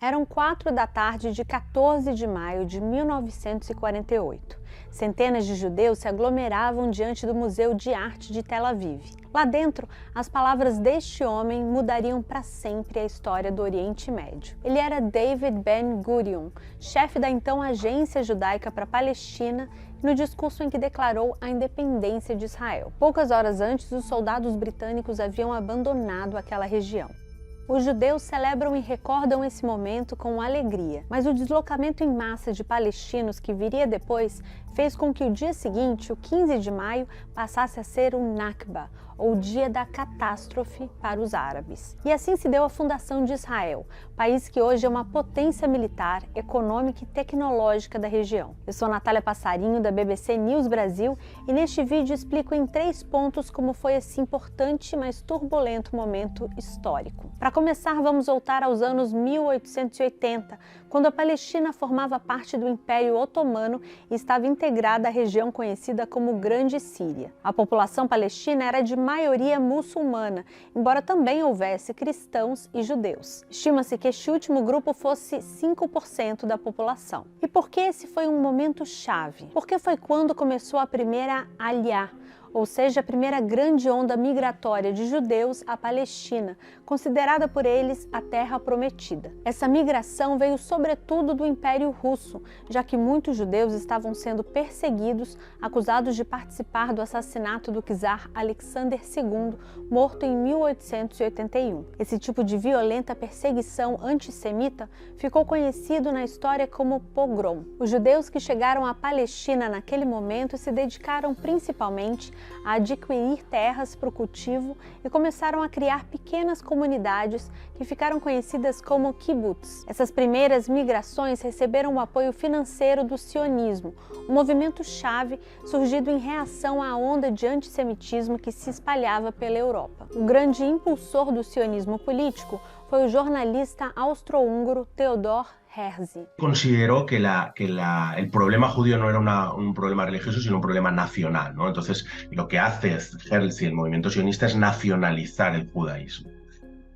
Eram 4 da tarde de 14 de maio de 1948. Centenas de judeus se aglomeravam diante do Museu de Arte de Tel Aviv. Lá dentro, as palavras deste homem mudariam para sempre a história do Oriente Médio. Ele era David Ben-Gurion, chefe da então Agência Judaica para a Palestina, no discurso em que declarou a independência de Israel. Poucas horas antes, os soldados britânicos haviam abandonado aquela região. Os judeus celebram e recordam esse momento com alegria, mas o deslocamento em massa de palestinos que viria depois fez com que o dia seguinte, o 15 de maio, passasse a ser o Nakba, ou Dia da Catástrofe para os árabes. E assim se deu a fundação de Israel, país que hoje é uma potência militar, econômica e tecnológica da região. Eu sou Natália Passarinho, da BBC News Brasil, e neste vídeo explico em 3 pontos como foi esse importante, mas turbulento momento histórico. Para começar, vamos voltar aos anos 1880, quando a Palestina formava parte do Império Otomano e estava integrada à região conhecida como Grande Síria. A população palestina era de maioria muçulmana, embora também houvesse cristãos e judeus. Estima-se que este último grupo fosse 5% da população. E por que esse foi um momento chave? Porque foi quando começou a primeira Aliyah, ou seja, a primeira grande onda migratória de judeus à Palestina, considerada por eles a Terra Prometida. Essa migração veio sobretudo do Império Russo, já que muitos judeus estavam sendo perseguidos, acusados de participar do assassinato do czar Alexander II, morto em 1881. Esse tipo de violenta perseguição antissemita ficou conhecido na história como pogrom. Os judeus que chegaram à Palestina naquele momento se dedicaram principalmente a adquirir terras para o cultivo e começaram a criar pequenas comunidades que ficaram conhecidas como kibbutz. Essas primeiras migrações receberam o apoio financeiro do sionismo, um movimento-chave surgido em reação à onda de antissemitismo que se espalhava pela Europa. O grande impulsor do sionismo político foi o jornalista austro-húngaro Theodor Herzl. Consideró que el problema judío no era un problema religioso, sino un problema nacional, ¿no? Entonces, lo que hace Herzl y el movimiento sionista es nacionalizar el judaísmo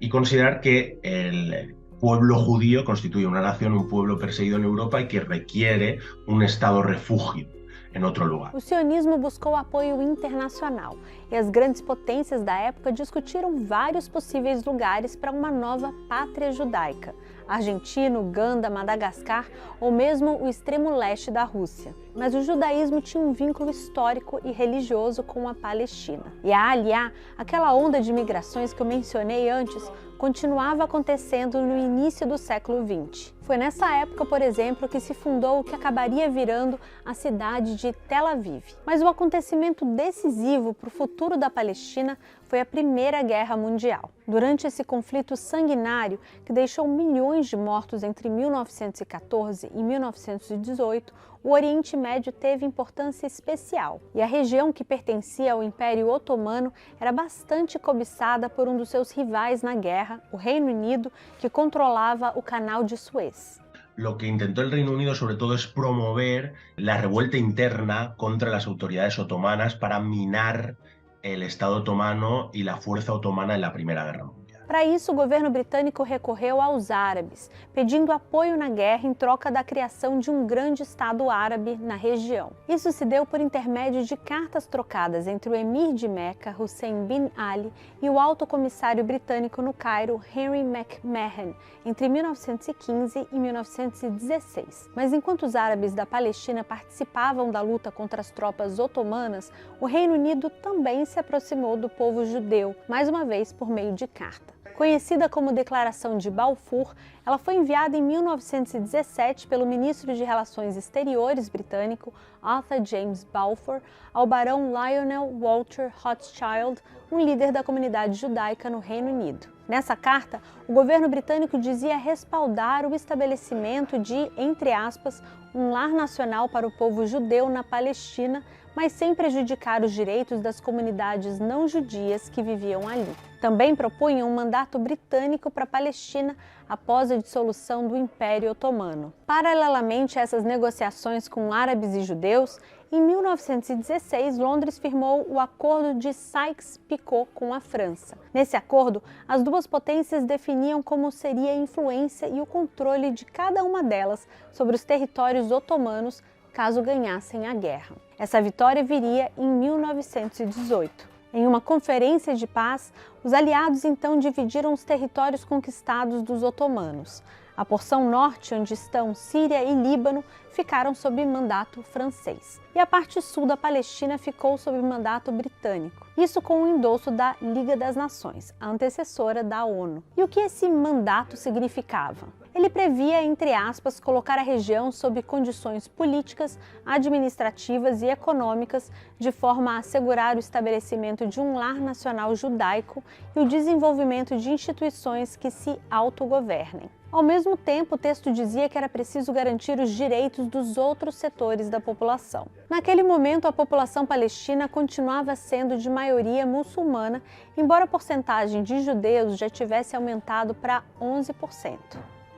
y considerar que el pueblo judío constituye una nación, un pueblo perseguido en Europa y que requiere un estado refugio em outro lugar. O sionismo buscou apoio internacional e as grandes potências da época discutiram vários possíveis lugares para uma nova pátria judaica: Argentina, Uganda, Madagascar ou mesmo o extremo leste da Rússia. Mas o judaísmo tinha um vínculo histórico e religioso com a Palestina. E a Aliyah, aquela onda de migrações que eu mencionei antes, continuava acontecendo no início do século XX. Foi nessa época, por exemplo, que se fundou o que acabaria virando a cidade de Tel Aviv. Mas o acontecimento decisivo para o futuro da Palestina foi a Primeira Guerra Mundial. Durante esse conflito sanguinário, que deixou milhões de mortos entre 1914 e 1918, o Oriente Médio teve importância especial, e a região que pertencia ao Império Otomano era bastante cobiçada por um dos seus rivais na guerra, o Reino Unido, que controlava o Canal de Suez. Lo que intentó el Reino Unido sobre todo es promover la revuelta interna contra las autoridades otomanas para minar el Estado otomano y la fuerza otomana en la Primera Guerra Mundial. Para isso, o governo britânico recorreu aos árabes, pedindo apoio na guerra em troca da criação de um grande Estado árabe na região. Isso se deu por intermédio de cartas trocadas entre o emir de Meca, Hussein bin Ali, e o alto comissário britânico no Cairo, Henry McMahon, entre 1915 e 1916. Mas enquanto os árabes da Palestina participavam da luta contra as tropas otomanas, o Reino Unido também se aproximou do povo judeu, mais uma vez por meio de carta. Conhecida como Declaração de Balfour, ela foi enviada em 1917 pelo ministro de Relações Exteriores britânico Arthur James Balfour ao barão Lionel Walter Rothschild, um líder da comunidade judaica no Reino Unido. Nessa carta, o governo britânico dizia respaldar o estabelecimento de, entre aspas, um lar nacional para o povo judeu na Palestina, mas sem prejudicar os direitos das comunidades não judias que viviam ali. Também propunham um mandato britânico para a Palestina após a dissolução do Império Otomano. Paralelamente a essas negociações com árabes e judeus, Em 1916, Londres firmou o Acordo de Sykes-Picot com a França. Nesse acordo, as duas potências definiam como seria a influência e o controle de cada uma delas sobre os territórios otomanos caso ganhassem a guerra. Essa vitória viria em 1918. Em uma conferência de paz, os aliados então dividiram os territórios conquistados dos otomanos. A porção norte, onde estão Síria e Líbano, ficaram sob mandato francês. E a parte sul da Palestina ficou sob mandato britânico. Isso com o endosso da Liga das Nações, a antecessora da ONU. E o que esse mandato significava? Ele previa, entre aspas, colocar a região sob condições políticas, administrativas e econômicas, de forma a assegurar o estabelecimento de um lar nacional judaico e o desenvolvimento de instituições que se autogovernem. Ao mesmo tempo, o texto dizia que era preciso garantir os direitos dos outros setores da população. Naquele momento, a população palestina continuava sendo de maioria muçulmana, embora a porcentagem de judeus já tivesse aumentado para 11%.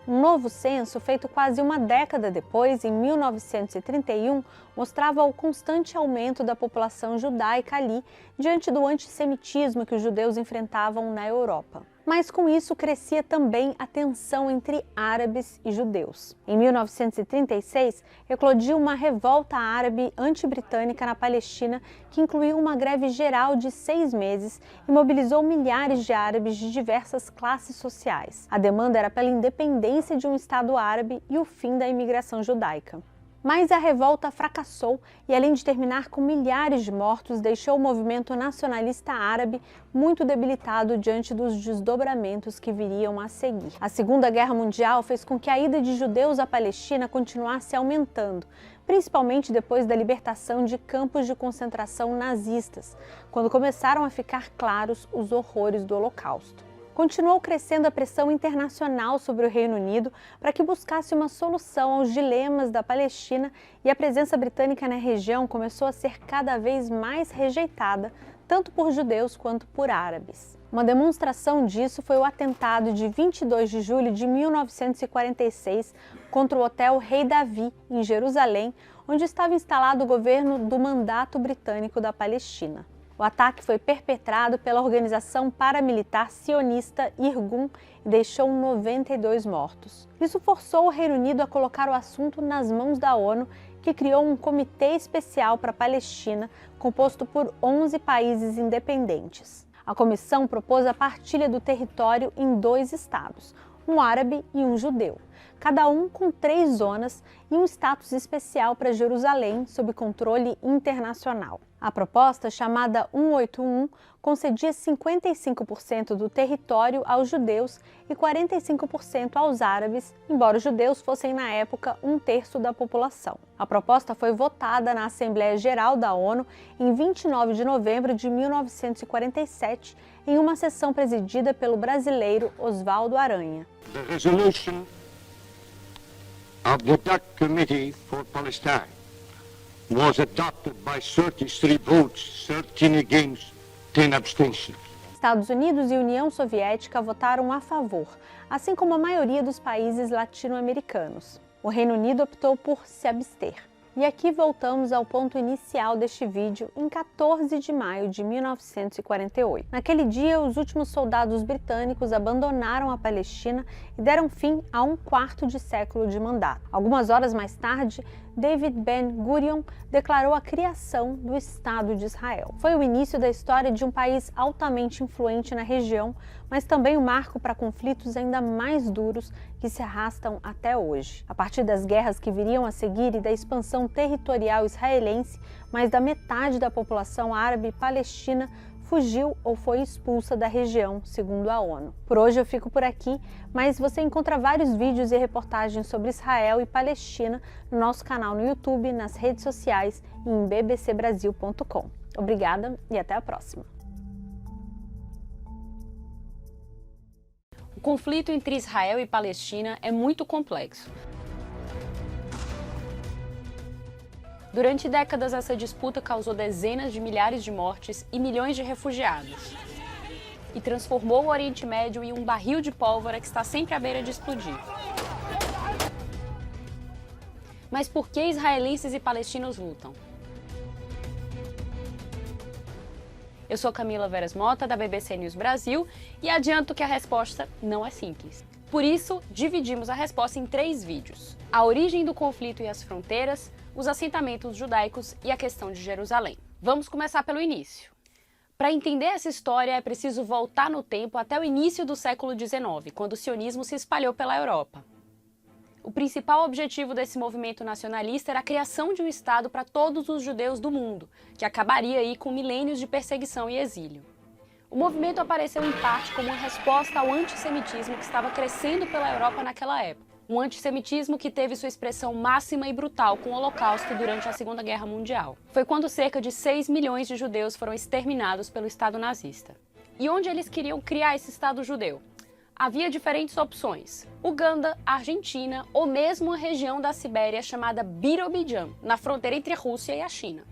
Um novo censo, feito quase uma década depois, em 1931, mostrava o constante aumento da população judaica ali, diante do antissemitismo que os judeus enfrentavam na Europa. Mas com isso crescia também a tensão entre árabes e judeus. Em 1936, eclodiu uma revolta árabe anti-britânica na Palestina que incluiu uma greve geral de 6 meses e mobilizou milhares de árabes de diversas classes sociais. A demanda era pela independência de um Estado árabe e o fim da imigração judaica. Mas a revolta fracassou e, além de terminar com milhares de mortos, deixou o movimento nacionalista árabe muito debilitado diante dos desdobramentos que viriam a seguir. A Segunda Guerra Mundial fez com que a ida de judeus à Palestina continuasse aumentando, principalmente depois da libertação de campos de concentração nazistas, quando começaram a ficar claros os horrores do Holocausto. Continuou crescendo a pressão internacional sobre o Reino Unido para que buscasse uma solução aos dilemas da Palestina e a presença britânica na região começou a ser cada vez mais rejeitada, tanto por judeus quanto por árabes. Uma demonstração disso foi o atentado de 22 de julho de 1946 contra o Hotel Rei Davi, em Jerusalém, onde estava instalado o governo do Mandato Britânico da Palestina. O ataque foi perpetrado pela organização paramilitar sionista Irgun e deixou 92 mortos. Isso forçou o Reino Unido a colocar o assunto nas mãos da ONU, que criou um comitê especial para a Palestina, composto por 11 países independentes. A comissão propôs a partilha do território em 2 estados, um árabe e um judeu, cada um com 3 zonas e um status especial para Jerusalém, sob controle internacional. A proposta, chamada 181, concedia 55% do território aos judeus e 45% aos árabes, embora os judeus fossem na época 1/3 da população. A proposta foi votada na Assembleia Geral da ONU em 29 de novembro de 1947, em uma sessão presidida pelo brasileiro Oswaldo Aranha. The resolution of the DAC Committee for Palestine was adopted by 33 votes, 13 against, 10 abstentions. Estados Unidos e União Soviética votaram a favor, assim como a maioria dos países latino-americanos. O Reino Unido optou por se abster. E aqui voltamos ao ponto inicial deste vídeo, em 14 de maio de 1948. Naquele dia, os últimos soldados britânicos abandonaram a Palestina e deram fim a 1/4 de século de mandato. Algumas horas mais tarde, David Ben-Gurion declarou a criação do Estado de Israel. Foi o início da história de um país altamente influente na região, mas também um marco para conflitos ainda mais duros que se arrastam até hoje. A partir das guerras que viriam a seguir e da expansão territorial israelense, mais da metade da população árabe palestina fugiu ou foi expulsa da região, segundo a ONU. Por hoje eu fico por aqui, mas você encontra vários vídeos e reportagens sobre Israel e Palestina no nosso canal no YouTube, nas redes sociais e em bbcbrasil.com. Obrigada e até a próxima! O conflito entre Israel e Palestina é muito complexo. Durante décadas, essa disputa causou dezenas de milhares de mortes e milhões de refugiados. E transformou o Oriente Médio em um barril de pólvora que está sempre à beira de explodir. Mas por que israelenses e palestinos lutam? Eu sou Camila Veras Mota, da BBC News Brasil, e adianto que a resposta não é simples. Por isso, dividimos a resposta em 3 vídeos: a origem do conflito e as fronteiras, os assentamentos judaicos e a questão de Jerusalém. Vamos começar pelo início. Para entender essa história, é preciso voltar no tempo até o início do século XIX, quando o sionismo se espalhou pela Europa. O principal objetivo desse movimento nacionalista era a criação de um Estado para todos os judeus do mundo, que acabaria aí com milênios de perseguição e exílio. O movimento apareceu em parte como uma resposta ao antissemitismo que estava crescendo pela Europa naquela época. Um antissemitismo que teve sua expressão máxima e brutal com o Holocausto durante a Segunda Guerra Mundial. Foi quando cerca de 6 milhões de judeus foram exterminados pelo Estado nazista. E onde eles queriam criar esse Estado judeu? Havia diferentes opções: Uganda, Argentina ou mesmo a região da Sibéria chamada Birobidzhan, na fronteira entre a Rússia e a China.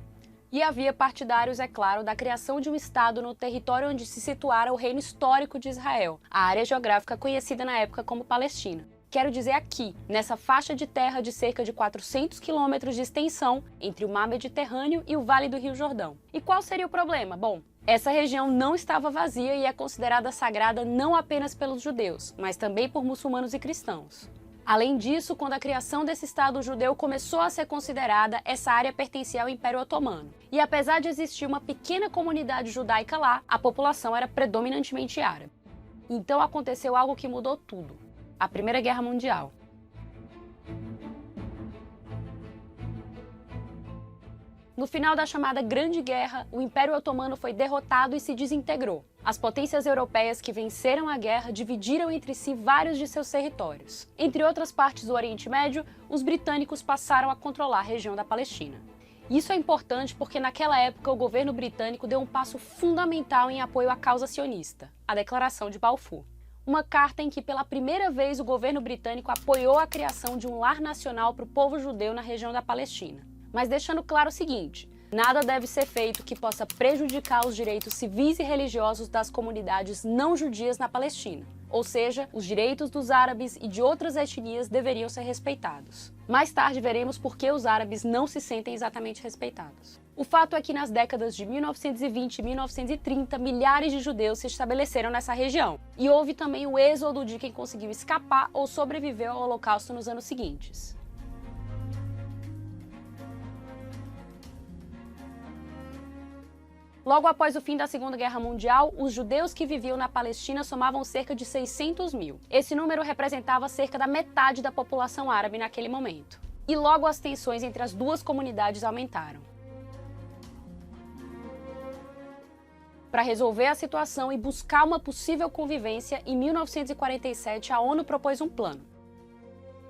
E havia partidários, é claro, da criação de um Estado no território onde se situara o reino histórico de Israel, a área geográfica conhecida na época como Palestina. Quero dizer aqui, nessa faixa de terra de cerca de 400 quilômetros de extensão entre o mar Mediterrâneo e o Vale do Rio Jordão. E qual seria o problema? Bom, essa região não estava vazia e é considerada sagrada não apenas pelos judeus, mas também por muçulmanos e cristãos. Além disso, quando a criação desse Estado judeu começou a ser considerada, essa área pertencia ao Império Otomano. E apesar de existir uma pequena comunidade judaica lá, a população era predominantemente árabe. Então aconteceu algo que mudou tudo: a Primeira Guerra Mundial. No final da chamada Grande Guerra, o Império Otomano foi derrotado e se desintegrou. As potências europeias que venceram a guerra dividiram entre si vários de seus territórios. Entre outras partes do Oriente Médio, os britânicos passaram a controlar a região da Palestina. Isso é importante porque naquela época o governo britânico deu um passo fundamental em apoio à causa sionista, a Declaração de Balfour. Uma carta em que pela primeira vez o governo britânico apoiou a criação de um lar nacional para o povo judeu na região da Palestina. Mas deixando claro o seguinte: nada deve ser feito que possa prejudicar os direitos civis e religiosos das comunidades não judias na Palestina. Ou seja, os direitos dos árabes e de outras etnias deveriam ser respeitados. Mais tarde veremos por que os árabes não se sentem exatamente respeitados. O fato é que nas décadas de 1920 e 1930, milhares de judeus se estabeleceram nessa região. E houve também o êxodo de quem conseguiu escapar ou sobreviveu ao Holocausto nos anos seguintes. Logo após o fim da Segunda Guerra Mundial, os judeus que viviam na Palestina somavam cerca de 600 mil. Esse número representava cerca da metade da população árabe naquele momento. E logo as tensões entre as duas comunidades aumentaram. Para resolver a situação e buscar uma possível convivência, em 1947 a ONU propôs um plano.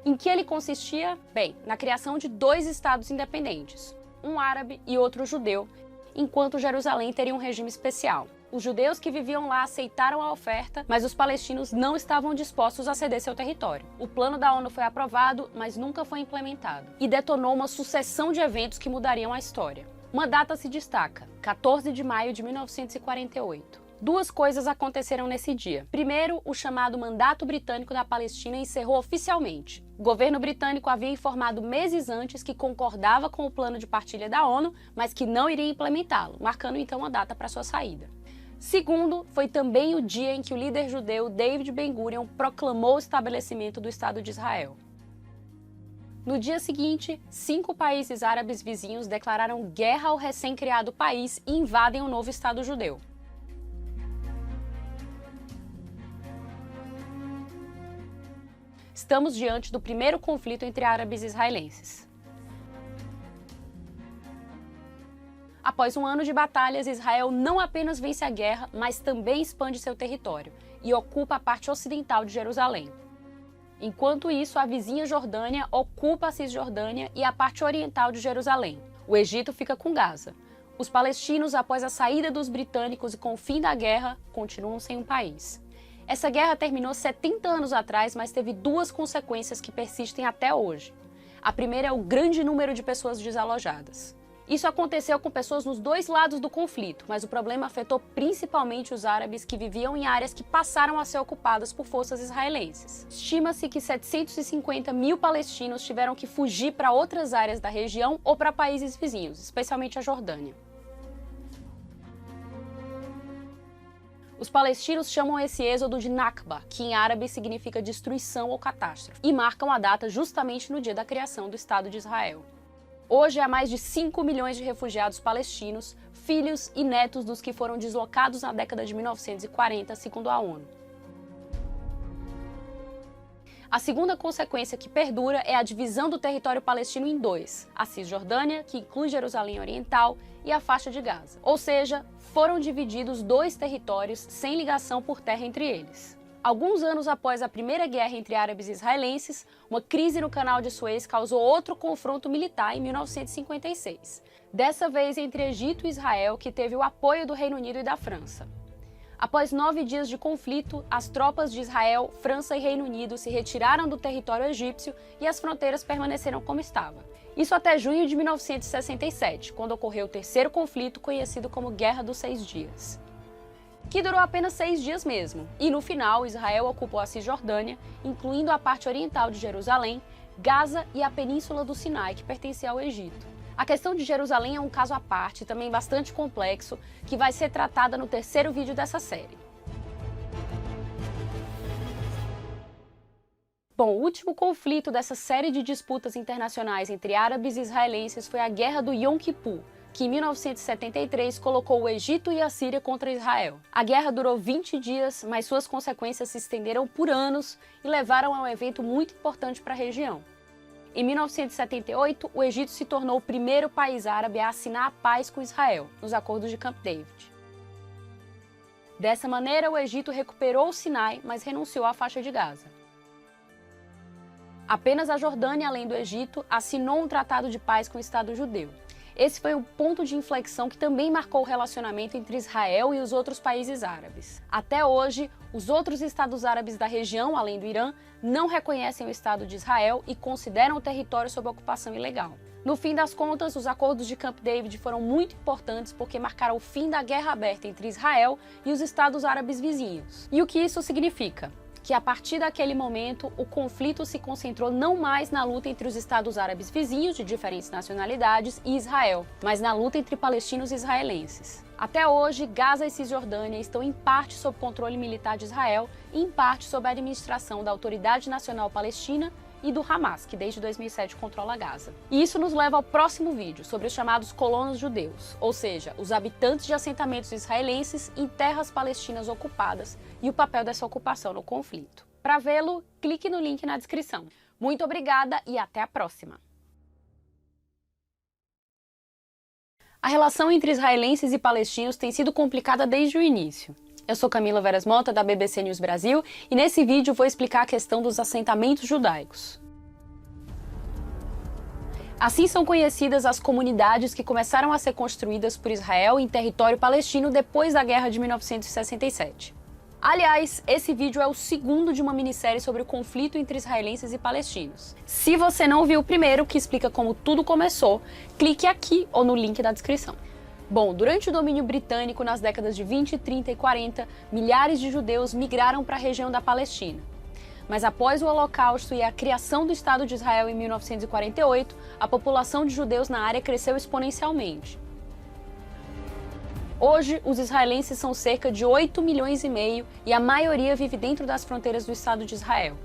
Em que ele consistia? Bem, na criação de 2 estados independentes, um árabe e outro judeu, enquanto Jerusalém teria um regime especial. Os judeus que viviam lá aceitaram a oferta, mas os palestinos não estavam dispostos a ceder seu território. O plano da ONU foi aprovado, mas nunca foi implementado, e detonou uma sucessão de eventos que mudariam a história. Uma data se destaca: 14 de maio de 1948. 2 coisas aconteceram nesse dia. Primeiro, o chamado Mandato Britânico da Palestina encerrou oficialmente. O governo britânico havia informado meses antes que concordava com o plano de partilha da ONU, mas que não iria implementá-lo, marcando então a data para sua saída. Segundo, foi também o dia em que o líder judeu David Ben-Gurion proclamou o estabelecimento do Estado de Israel. No dia seguinte, 5 países árabes vizinhos declararam guerra ao recém-criado país e invadem o novo Estado judeu. Estamos diante do primeiro conflito entre árabes e israelenses. Após um ano de batalhas, Israel não apenas vence a guerra, mas também expande seu território e ocupa a parte ocidental de Jerusalém. Enquanto isso, a vizinha Jordânia ocupa a Cisjordânia e a parte oriental de Jerusalém. O Egito fica com Gaza. Os palestinos, após a saída dos britânicos e com o fim da guerra, continuam sem um país. Essa guerra terminou 70 anos atrás, mas teve 2 consequências que persistem até hoje. A primeira é o grande número de pessoas desalojadas. Isso aconteceu com pessoas nos 2 lados do conflito, mas o problema afetou principalmente os árabes que viviam em áreas que passaram a ser ocupadas por forças israelenses. Estima-se que 750 mil palestinos tiveram que fugir para outras áreas da região ou para países vizinhos, especialmente a Jordânia. Os palestinos chamam esse êxodo de Nakba, que em árabe significa destruição ou catástrofe, e marcam a data justamente no dia da criação do Estado de Israel. Hoje há mais de 5 milhões de refugiados palestinos, filhos e netos dos que foram deslocados na década de 1940, segundo a ONU. A segunda consequência que perdura é a divisão do território palestino em dois, a Cisjordânia, que inclui Jerusalém Oriental, e a faixa de Gaza. Ou seja, foram divididos dois territórios sem ligação por terra entre eles. Alguns anos após a primeira guerra entre árabes e israelenses, uma crise no canal de Suez causou outro confronto militar em 1956. Dessa vez entre Egito e Israel, que teve o apoio do Reino Unido e da França. Após 9 dias de conflito, as tropas de Israel, França e Reino Unido se retiraram do território egípcio e as fronteiras permaneceram como estava. Isso até junho de 1967, quando ocorreu o terceiro conflito conhecido como Guerra dos 6 Dias. Que durou apenas 6 dias mesmo, e no final Israel ocupou a Cisjordânia, incluindo a parte oriental de Jerusalém, Gaza e a península do Sinai, que pertencia ao Egito. A questão de Jerusalém é um caso à parte, também bastante complexo, que vai ser tratada no terceiro vídeo dessa série. Bom, o último conflito dessa série de disputas internacionais entre árabes e israelenses foi a Guerra do Yom Kippur, que em 1973 colocou o Egito e a Síria contra Israel. A guerra durou 20 dias, mas suas consequências se estenderam por anos e levaram a um evento muito importante para a região. Em 1978, o Egito se tornou o primeiro país árabe a assinar a paz com Israel, nos acordos de Camp David. Dessa maneira, o Egito recuperou o Sinai, mas renunciou à faixa de Gaza. Apenas a Jordânia, além do Egito, assinou um tratado de paz com o Estado judeu. Esse foi o ponto de inflexão que também marcou o relacionamento entre Israel e os outros países árabes. Até hoje, os outros estados árabes da região, além do Irã, não reconhecem o Estado de Israel e consideram o território sob ocupação ilegal. No fim das contas, os acordos de Camp David foram muito importantes porque marcaram o fim da guerra aberta entre Israel e os estados árabes vizinhos. E o que isso significa? Que a partir daquele momento, o conflito se concentrou não mais na luta entre os estados árabes vizinhos de diferentes nacionalidades e Israel, mas na luta entre palestinos e israelenses. Até hoje, Gaza e Cisjordânia estão em parte sob controle militar de Israel e em parte sob a administração da Autoridade Nacional Palestina e do Hamas, que desde 2007 controla Gaza. E isso nos leva ao próximo vídeo, sobre os chamados colonos judeus, ou seja, os habitantes de assentamentos israelenses em terras palestinas ocupadas e o papel dessa ocupação no conflito. Para vê-lo, clique no link na descrição. Muito obrigada e até a próxima! A relação entre israelenses e palestinos tem sido complicada desde o início. Eu sou Camila Veras Mota, da BBC News Brasil, e nesse vídeo vou explicar a questão dos assentamentos judaicos. Assim são conhecidas as comunidades que começaram a ser construídas por Israel em território palestino depois da Guerra de 1967. Aliás, esse vídeo é o segundo de uma minissérie sobre o conflito entre israelenses e palestinos. Se você não viu o primeiro, que explica como tudo começou, clique aqui ou no link da descrição. Bom, durante o domínio britânico, nas décadas de 20, 30 e 40, milhares de judeus migraram para a região da Palestina. Mas após o Holocausto e a criação do Estado de Israel em 1948, a população de judeus na área cresceu exponencialmente. Hoje, os israelenses são cerca de 8 milhões e meio e a maioria vive dentro das fronteiras do Estado de Israel.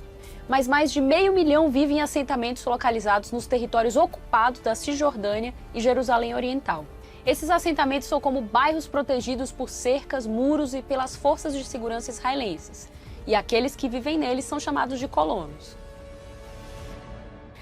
Mas mais de 500 mil vivem em assentamentos localizados nos territórios ocupados da Cisjordânia e Jerusalém Oriental. Esses assentamentos são como bairros protegidos por cercas, muros e pelas forças de segurança israelenses, e aqueles que vivem neles são chamados de colonos.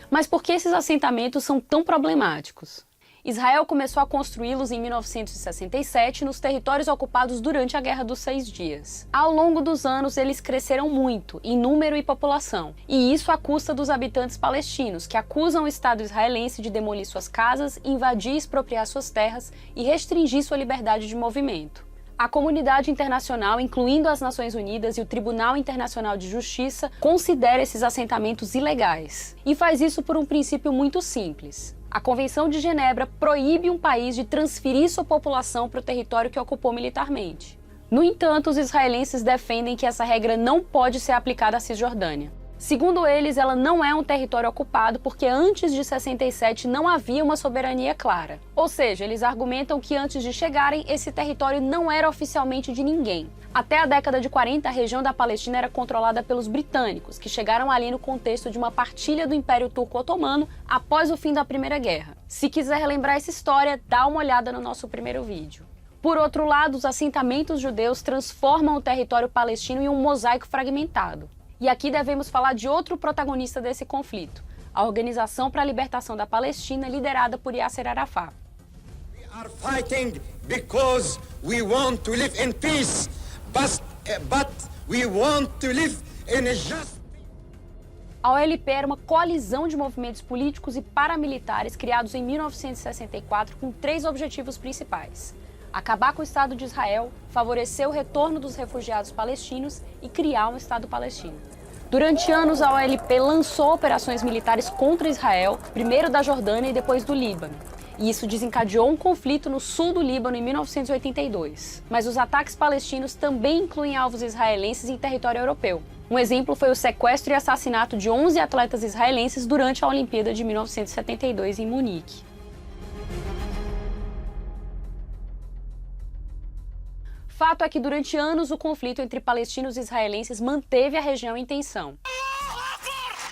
Mas por que esses assentamentos são tão problemáticos? Israel começou a construí-los em 1967 nos territórios ocupados durante a Guerra dos 6 Dias. Ao longo dos anos, eles cresceram muito, em número e população, e isso à custa dos habitantes palestinos, que acusam o Estado israelense de demolir suas casas, invadir e expropriar suas terras e restringir sua liberdade de movimento. A comunidade internacional, incluindo as Nações Unidas e o Tribunal Internacional de Justiça, considera esses assentamentos ilegais. E faz isso por um princípio muito simples. A Convenção de Genebra proíbe um país de transferir sua população para o território que ocupou militarmente. No entanto, os israelenses defendem que essa regra não pode ser aplicada à Cisjordânia. Segundo eles, ela não é um território ocupado porque antes de 67 não havia uma soberania clara. Ou seja, eles argumentam que antes de chegarem, esse território não era oficialmente de ninguém. Até a década de 40, a região da Palestina era controlada pelos britânicos, que chegaram ali no contexto de uma partilha do Império Turco-Otomano após o fim da Primeira Guerra. Se quiser relembrar essa história, dá uma olhada no nosso primeiro vídeo. Por outro lado, os assentamentos judeus transformam o território palestino em um mosaico fragmentado. E aqui devemos falar de outro protagonista desse conflito, a Organização para a Libertação da Palestina, liderada por Yasser Arafat. We are fighting because we want to live in peace, but we want to live in a just. A OLP era uma coalizão de movimentos políticos e paramilitares criados em 1964 com 3 objetivos principais: acabar com o Estado de Israel, favorecer o retorno dos refugiados palestinos e criar um Estado palestino. Durante anos, a OLP lançou operações militares contra Israel, primeiro da Jordânia e depois do Líbano. E isso desencadeou um conflito no sul do Líbano em 1982. Mas os ataques palestinos também incluem alvos israelenses em território europeu. Um exemplo foi o sequestro e assassinato de 11 atletas israelenses durante a Olimpíada de 1972 em Munique. Fato é que durante anos o conflito entre palestinos e israelenses manteve a região em tensão.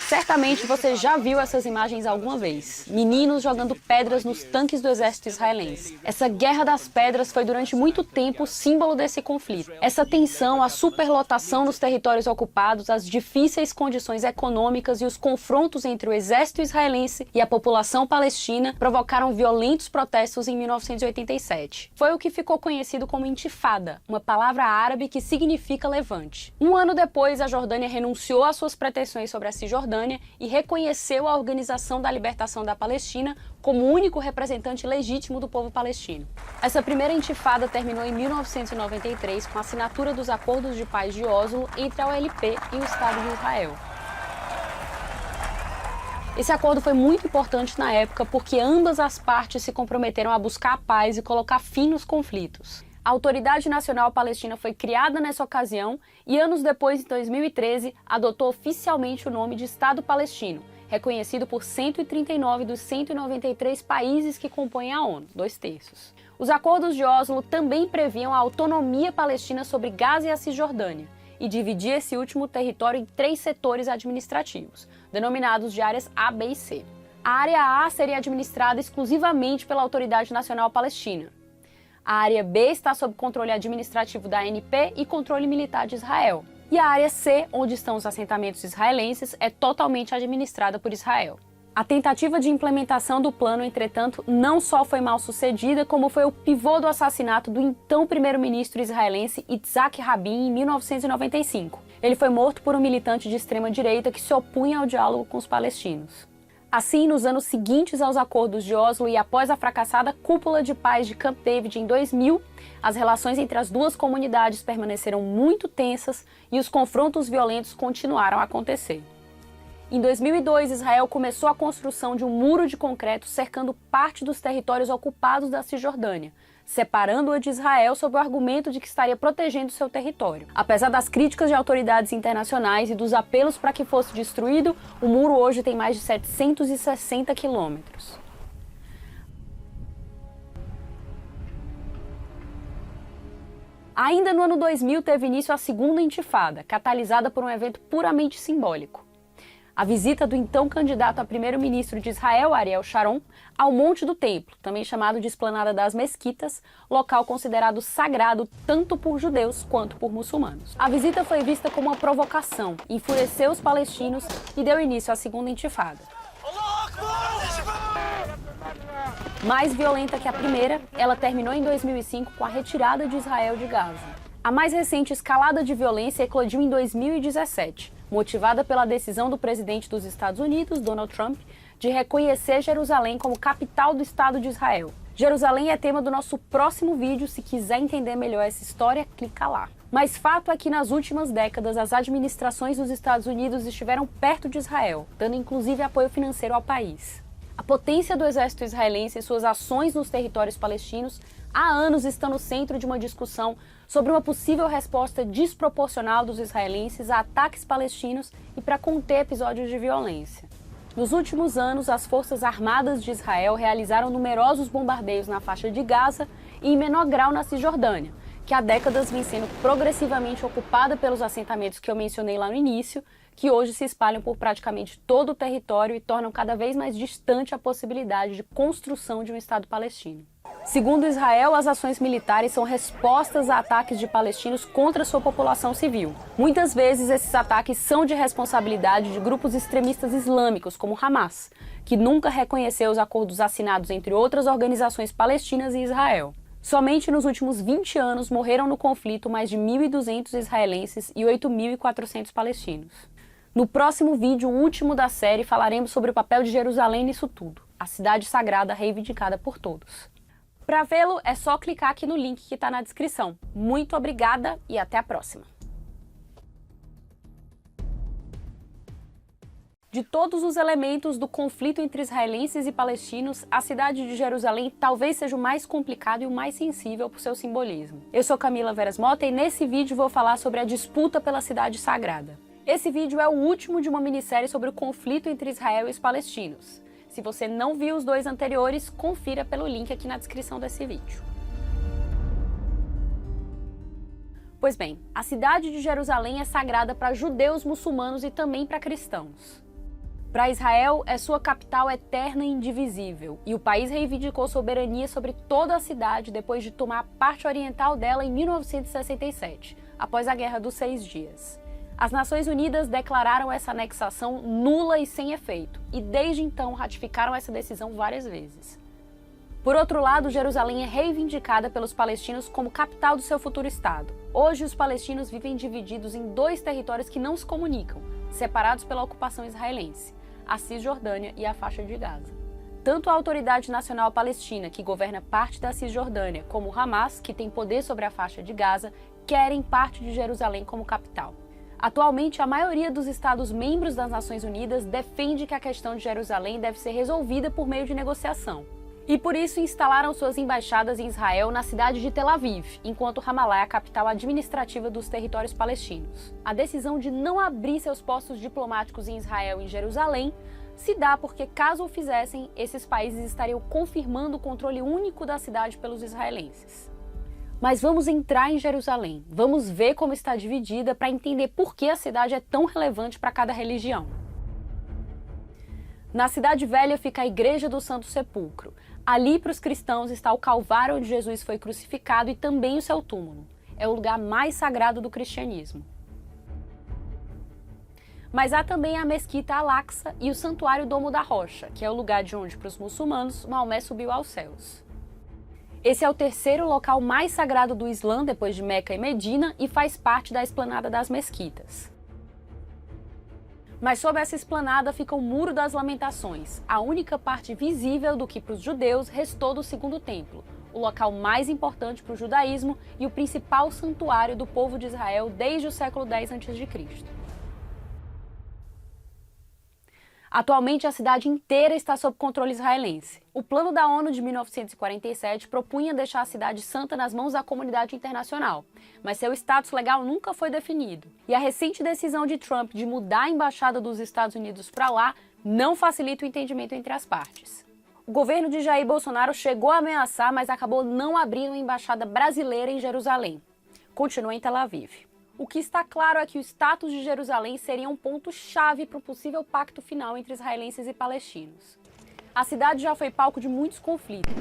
Certamente você já viu essas imagens alguma vez. Meninos jogando pedras nos tanques do exército israelense. Essa guerra das pedras foi durante muito tempo símbolo desse conflito. Essa tensão, a superlotação nos territórios ocupados, as difíceis condições econômicas e os confrontos entre o exército israelense e a população palestina provocaram violentos protestos em 1987. Foi o que ficou conhecido como Intifada, uma palavra árabe que significa levante. Um ano depois, a Jordânia renunciou às suas pretensões sobre a Cisjordânia e reconheceu a Organização da Libertação da Palestina como o único representante legítimo do povo palestino. Essa primeira intifada terminou em 1993 com a assinatura dos Acordos de Paz de Oslo entre a OLP e o Estado de Israel. Esse acordo foi muito importante na época porque ambas as partes se comprometeram a buscar a paz e colocar fim nos conflitos. A Autoridade Nacional Palestina foi criada nessa ocasião e anos depois, em 2013, adotou oficialmente o nome de Estado Palestino, reconhecido por 139 dos 193 países que compõem a ONU, 2/3. Os acordos de Oslo também previam a autonomia palestina sobre Gaza e a Cisjordânia e dividia esse último território em 3 setores administrativos, denominados de áreas A, B e C. A área A seria administrada exclusivamente pela Autoridade Nacional Palestina. A área B está sob controle administrativo da ANP e controle militar de Israel. E a área C, onde estão os assentamentos israelenses, é totalmente administrada por Israel. A tentativa de implementação do plano, entretanto, não só foi mal sucedida, como foi o pivô do assassinato do então primeiro-ministro israelense Yitzhak Rabin em 1995. Ele foi morto por um militante de extrema-direita que se opunha ao diálogo com os palestinos. Assim, nos anos seguintes aos acordos de Oslo e após a fracassada Cúpula de Paz de Camp David em 2000, as relações entre as duas comunidades permaneceram muito tensas e os confrontos violentos continuaram a acontecer. Em 2002, Israel começou a construção de um muro de concreto cercando parte dos territórios ocupados da Cisjordânia, separando-a de Israel sob o argumento de que estaria protegendo seu território. Apesar das críticas de autoridades internacionais e dos apelos para que fosse destruído, o muro hoje tem mais de 760 quilômetros. Ainda no ano 2000 teve início a segunda intifada, catalisada por um evento puramente simbólico. A visita do então candidato a primeiro-ministro de Israel, Ariel Sharon, ao Monte do Templo, também chamado de Esplanada das Mesquitas, local considerado sagrado tanto por judeus quanto por muçulmanos. A visita foi vista como uma provocação, enfureceu os palestinos e deu início à segunda intifada. Mais violenta que a primeira, ela terminou em 2005 com a retirada de Israel de Gaza. A mais recente escalada de violência eclodiu em 2017, motivada pela decisão do presidente dos Estados Unidos, Donald Trump, de reconhecer Jerusalém como capital do Estado de Israel. Jerusalém é tema do nosso próximo vídeo, se quiser entender melhor essa história, clica lá. Mas fato é que nas últimas décadas as administrações dos Estados Unidos estiveram perto de Israel, dando inclusive apoio financeiro ao país. A potência do exército israelense e suas ações nos territórios palestinos há anos estão no centro de uma discussão sobre uma possível resposta desproporcional dos israelenses a ataques palestinos e para conter episódios de violência. Nos últimos anos, as Forças Armadas de Israel realizaram numerosos bombardeios na faixa de Gaza e em menor grau na Cisjordânia, que há décadas vem sendo progressivamente ocupada pelos assentamentos que eu mencionei lá no início, que hoje se espalham por praticamente todo o território e tornam cada vez mais distante a possibilidade de construção de um Estado palestino. Segundo Israel, as ações militares são respostas a ataques de palestinos contra sua população civil. Muitas vezes esses ataques são de responsabilidade de grupos extremistas islâmicos, como Hamas, que nunca reconheceu os acordos assinados entre outras organizações palestinas e Israel. Somente nos últimos 20 anos morreram no conflito mais de 1.200 israelenses e 8.400 palestinos. No próximo vídeo, o último da série, falaremos sobre o papel de Jerusalém nisso tudo, a cidade sagrada reivindicada por todos. Para vê-lo, é só clicar aqui no link que está na descrição. Muito obrigada e até a próxima! De todos os elementos do conflito entre israelenses e palestinos, a cidade de Jerusalém talvez seja o mais complicado e o mais sensível por seu simbolismo. Eu sou Camila Veras Mota e nesse vídeo vou falar sobre a disputa pela cidade sagrada. Esse vídeo é o último de uma minissérie sobre o conflito entre Israel e os palestinos. Se você não viu os dois anteriores, confira pelo link aqui na descrição desse vídeo. Pois bem, a cidade de Jerusalém é sagrada para judeus, muçulmanos e também para cristãos. Para Israel, é sua capital eterna e indivisível, e o país reivindicou soberania sobre toda a cidade depois de tomar a parte oriental dela em 1967, após a Guerra dos 6 Dias. As Nações Unidas declararam essa anexação nula e sem efeito, e desde então ratificaram essa decisão várias vezes. Por outro lado, Jerusalém é reivindicada pelos palestinos como capital do seu futuro Estado. Hoje, os palestinos vivem divididos em 2 territórios que não se comunicam, separados pela ocupação israelense, a Cisjordânia e a faixa de Gaza. Tanto a Autoridade Nacional Palestina, que governa parte da Cisjordânia, como o Hamas, que tem poder sobre a faixa de Gaza, querem parte de Jerusalém como capital. Atualmente, a maioria dos Estados-membros das Nações Unidas defende que a questão de Jerusalém deve ser resolvida por meio de negociação. E por isso instalaram suas embaixadas em Israel na cidade de Tel Aviv, enquanto Ramallah é a capital administrativa dos territórios palestinos. A decisão de não abrir seus postos diplomáticos em Israel e em Jerusalém se dá porque, caso o fizessem, esses países estariam confirmando o controle único da cidade pelos israelenses. Mas vamos entrar em Jerusalém, vamos ver como está dividida para entender por que a cidade é tão relevante para cada religião. Na Cidade Velha fica a Igreja do Santo Sepulcro. Ali, para os cristãos, está o Calvário onde Jesus foi crucificado e também o seu túmulo. É o lugar mais sagrado do cristianismo. Mas há também a Mesquita Al-Aqsa e o Santuário Domo da Rocha, que é o lugar de onde, para os muçulmanos, Maomé subiu aos céus. Esse é o terceiro local mais sagrado do Islã, depois de Meca e Medina, e faz parte da Esplanada das Mesquitas. Mas sob essa esplanada fica o Muro das Lamentações, a única parte visível do que para os judeus restou do Segundo Templo, o local mais importante para o judaísmo e o principal santuário do povo de Israel desde o século X a.C. Atualmente, a cidade inteira está sob controle israelense. O plano da ONU de 1947 propunha deixar a cidade santa nas mãos da comunidade internacional, mas seu status legal nunca foi definido. E a recente decisão de Trump de mudar a embaixada dos Estados Unidos para lá não facilita o entendimento entre as partes. O governo de Jair Bolsonaro chegou a ameaçar, mas acabou não abrindo a embaixada brasileira em Jerusalém. Continua em Tel Aviv. O que está claro é que o status de Jerusalém seria um ponto-chave para o possível pacto final entre israelenses e palestinos. A cidade já foi palco de muitos conflitos,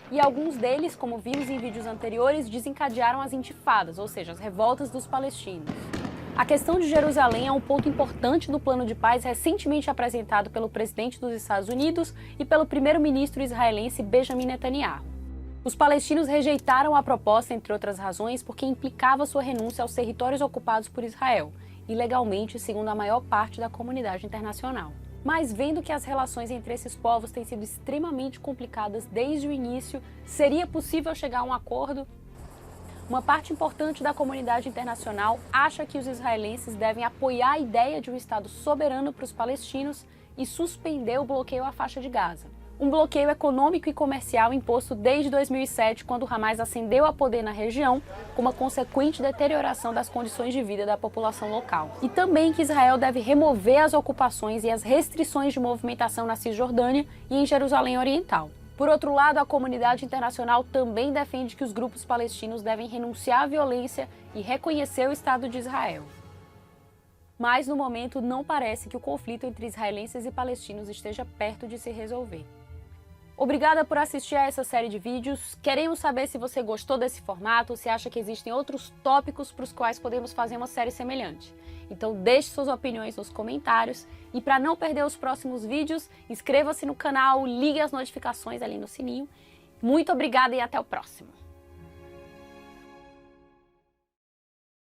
e alguns deles, como vimos em vídeos anteriores, desencadearam as intifadas, ou seja, as revoltas dos palestinos. A questão de Jerusalém é um ponto importante no plano de paz recentemente apresentado pelo presidente dos Estados Unidos e pelo primeiro-ministro israelense Benjamin Netanyahu. Os palestinos rejeitaram a proposta, entre outras razões, porque implicava sua renúncia aos territórios ocupados por Israel, ilegalmente, segundo a maior parte da comunidade internacional. Mas vendo que as relações entre esses povos têm sido extremamente complicadas desde o início, seria possível chegar a um acordo? Uma parte importante da comunidade internacional acha que os israelenses devem apoiar a ideia de um Estado soberano para os palestinos e suspendeu o bloqueio à faixa de Gaza. Um bloqueio econômico e comercial imposto desde 2007, quando o Hamas ascendeu ao poder na região, com uma consequente deterioração das condições de vida da população local. E também que Israel deve remover as ocupações e as restrições de movimentação na Cisjordânia e em Jerusalém Oriental. Por outro lado, a comunidade internacional também defende que os grupos palestinos devem renunciar à violência e reconhecer o Estado de Israel. Mas, no momento, não parece que o conflito entre israelenses e palestinos esteja perto de se resolver. Obrigada por assistir a essa série de vídeos. Queremos saber se você gostou desse formato, se acha que existem outros tópicos para os quais podemos fazer uma série semelhante. Então deixe suas opiniões nos comentários e para não perder os próximos vídeos, inscreva-se no canal, ligue as notificações ali no sininho. Muito obrigada e até o próximo.